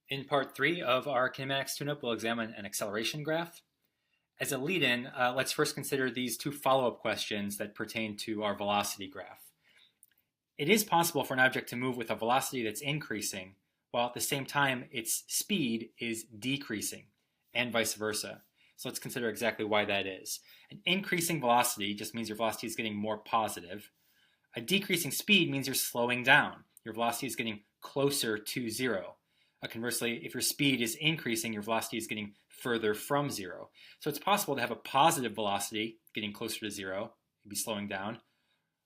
In part 3 of our Kinematics Tuneup, we'll examine an acceleration graph. As a lead-in, let's first consider these two follow-up questions that pertain to our velocity graph. It is possible for an object to move with a velocity that's increasing, while at the same time its speed is decreasing, and vice versa. So let's consider exactly why that is. An increasing velocity just means your velocity is getting more positive. A decreasing speed means you're slowing down. Your velocity is getting closer to zero. Conversely, if your speed is increasing, your velocity is getting further from zero. So it's possible to have a positive velocity, getting closer to zero, you'd be slowing down,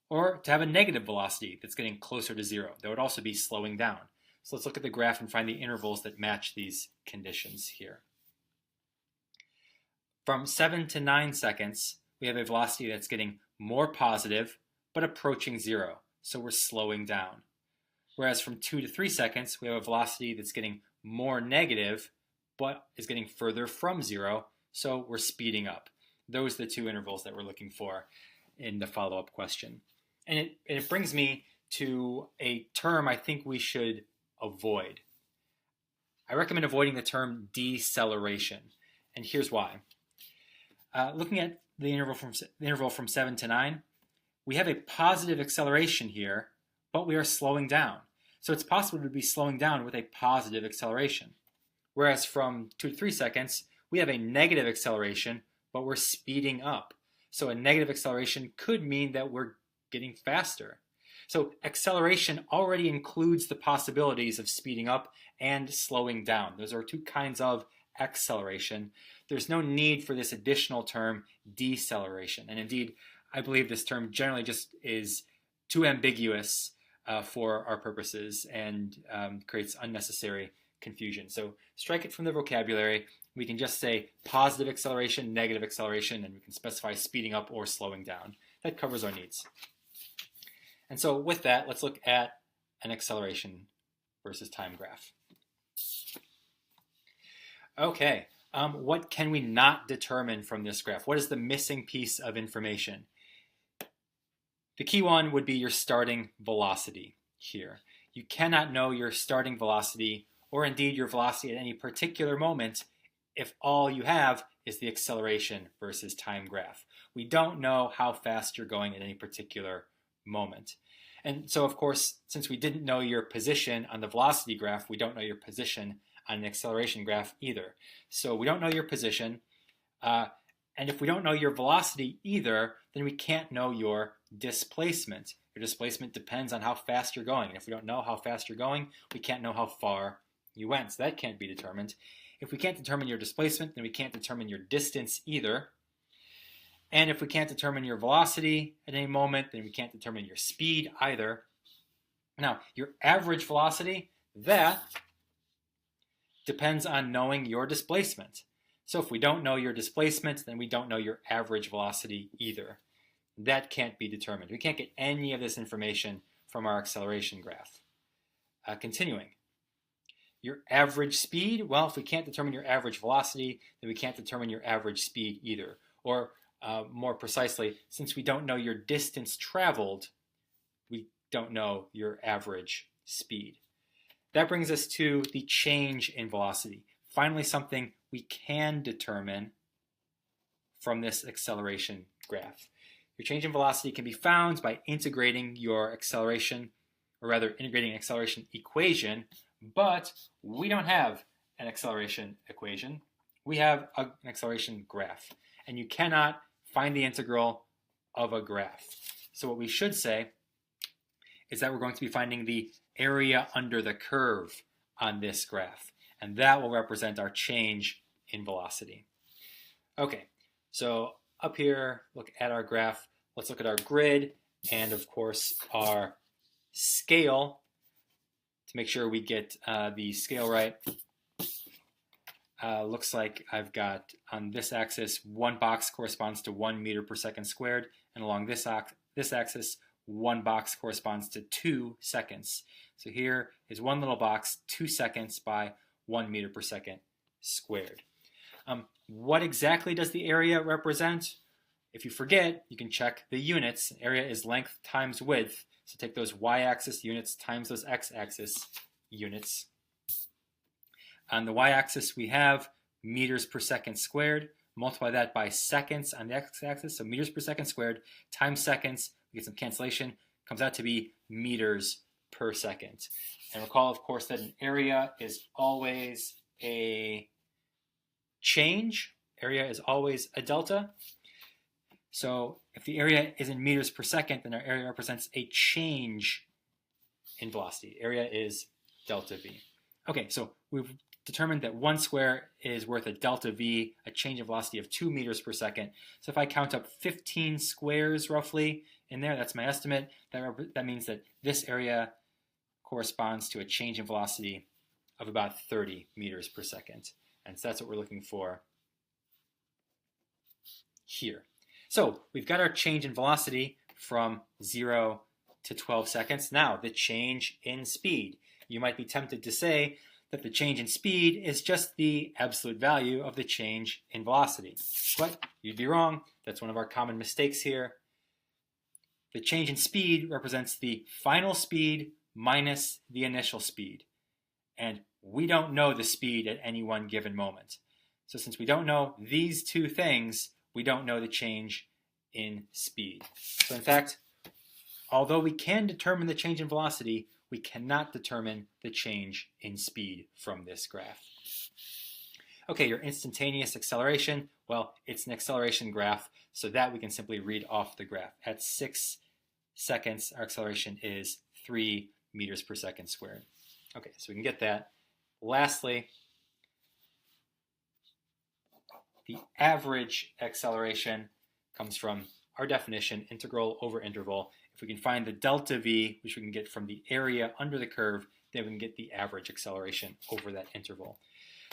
or to have a negative velocity that's getting closer to zero. That would also be slowing down. So let's look at the graph and find the intervals that match these conditions here. From 7 to 9 seconds, we have a velocity that's getting more positive, but approaching zero. So we're slowing down. Whereas from 2 to 3 seconds, we have a velocity that's getting more negative, but is getting further from zero, so we're speeding up. Those are the two intervals that we're looking for in the follow-up question. And it brings me to a term I think we should avoid. I recommend avoiding the term deceleration, and here's why. Looking at the interval from 7 to 9, we have a positive acceleration here, but we are slowing down. So it's possible to be slowing down with a positive acceleration. Whereas from 2 to 3 seconds, we have a negative acceleration, but we're speeding up. So a negative acceleration could mean that we're getting faster. So acceleration already includes the possibilities of speeding up and slowing down. Those are two kinds of acceleration. There's no need for this additional term, deceleration. And indeed, I believe this term generally just is too ambiguous for our purposes and creates unnecessary confusion. So strike it from the vocabulary. We can just say positive acceleration, negative acceleration, and we can specify speeding up or slowing down. That covers our needs. And so with that, let's look at an acceleration versus time graph. Okay, what can we not determine from this graph? What is the missing piece of information? The key one would be your starting velocity here. You cannot know your starting velocity or indeed your velocity at any particular moment if all you have is the acceleration versus time graph. We don't know how fast you're going at any particular moment. And so, of course, since we didn't know your position on the velocity graph, we don't know your position on an acceleration graph either. So we don't know your position. And if we don't know your velocity either, then we can't know your displacement. Your displacement depends on how fast you're going. And if we don't know how fast you're going, we can't know how far you went. So that can't be determined. If we can't determine your displacement, then we can't determine your distance either. And if we can't determine your velocity at any moment, then we can't determine your speed either. Now, your average velocity, that depends on knowing your displacement. So if we don't know your displacement, then we don't know your average velocity either. That can't be determined. We can't get any of this information from our acceleration graph. Continuing. Your average speed, well, if we can't determine your average velocity, then we can't determine your average speed either. Or more precisely, since we don't know your distance traveled, we don't know your average speed. That brings us to the change in velocity. Finally, something we can determine from this acceleration graph. Your change in velocity can be found by integrating your acceleration, or rather integrating an acceleration equation, but we don't have an acceleration equation. We have an acceleration graph, and you cannot find the integral of a graph. So what we should say is that we're going to be finding the area under the curve on this graph, and that will represent our change in velocity. Okay, so up here, look at our graph. Let's look at our grid and, of course, our scale to make sure we get the scale right. Looks like I've got on this axis, one box corresponds to 1 meter per second squared, and along this axis, one box corresponds to 2 seconds. So here is one little box, 2 seconds by 1 meter per second squared. What exactly does the area represent? If you forget, you can check the units. Area is length times width. So take those y-axis units times those x-axis units. On the y-axis, we have meters per second squared. Multiply that by seconds on the x-axis, so meters per second squared times seconds. We get some cancellation. Comes out to be meters per second. And recall, of course, that an area is always a change. Area is always a delta. So if the area is in meters per second, then our area represents a change in velocity. Area is delta V. Okay, so we've determined that 1 square is worth a delta V, a change in velocity of 2 meters per second. So if I count up 15 squares roughly in there, that's my estimate, that means that this area corresponds to a change in velocity of about 30 meters per second. And so that's what we're looking for here. So we've got our change in velocity from 0 to 12 seconds. Now the change in speed. You might be tempted to say that the change in speed is just the absolute value of the change in velocity. But you'd be wrong. That's one of our common mistakes here. The change in speed represents the final speed minus the initial speed. And we don't know the speed at any one given moment. So since we don't know these two things, we don't know the change in speed. So in fact, although we can determine the change in velocity, we cannot determine the change in speed from this graph. Okay, your instantaneous acceleration, well, it's an acceleration graph, so that we can simply read off the graph. At 6 seconds, our acceleration is 3 meters per second squared. Okay, so we can get that. Lastly, the average acceleration comes from our definition, integral over interval. If we can find the delta V, which we can get from the area under the curve, then we can get the average acceleration over that interval.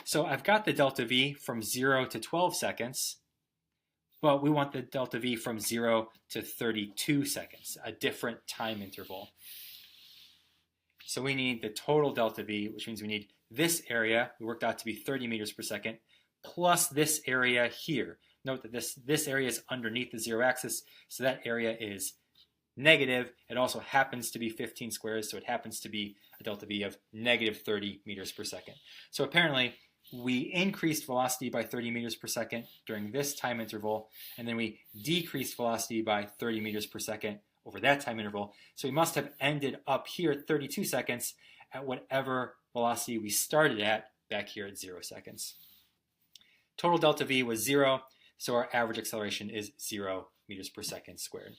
So I've got the delta V from 0 to 12 seconds, but we want the delta V from 0 to 32 seconds, a different time interval. So we need the total delta V, which means we need this area, we worked out to be 30 meters per second, plus this area here. Note that this area is underneath the zero axis, so that area is negative. It also happens to be 15 squares, so it happens to be a delta V of negative 30 meters per second. So apparently, we increased velocity by 30 meters per second during this time interval, and then we decreased velocity by 30 meters per second over that time interval. So we must have ended up here at 32 seconds at whatever velocity we started at back here at 0 seconds. Total delta V was 0, so our average acceleration is 0 meters per second squared.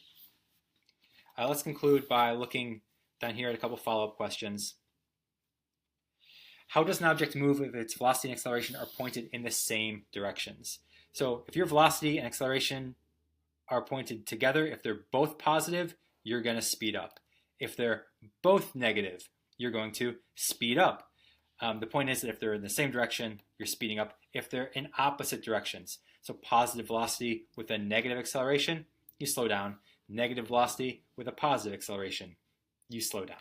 Let's conclude by looking down here at a couple follow-up questions. How does an object move if its velocity and acceleration are pointed in the same directions? So if your velocity and acceleration are pointed together, if they're both positive, you're going to speed up. If they're both negative, you're going to speed up. The point is that if they're in the same direction, you're speeding up. If they're in opposite directions, so positive velocity with a negative acceleration, you slow down. Negative velocity with a positive acceleration, you slow down.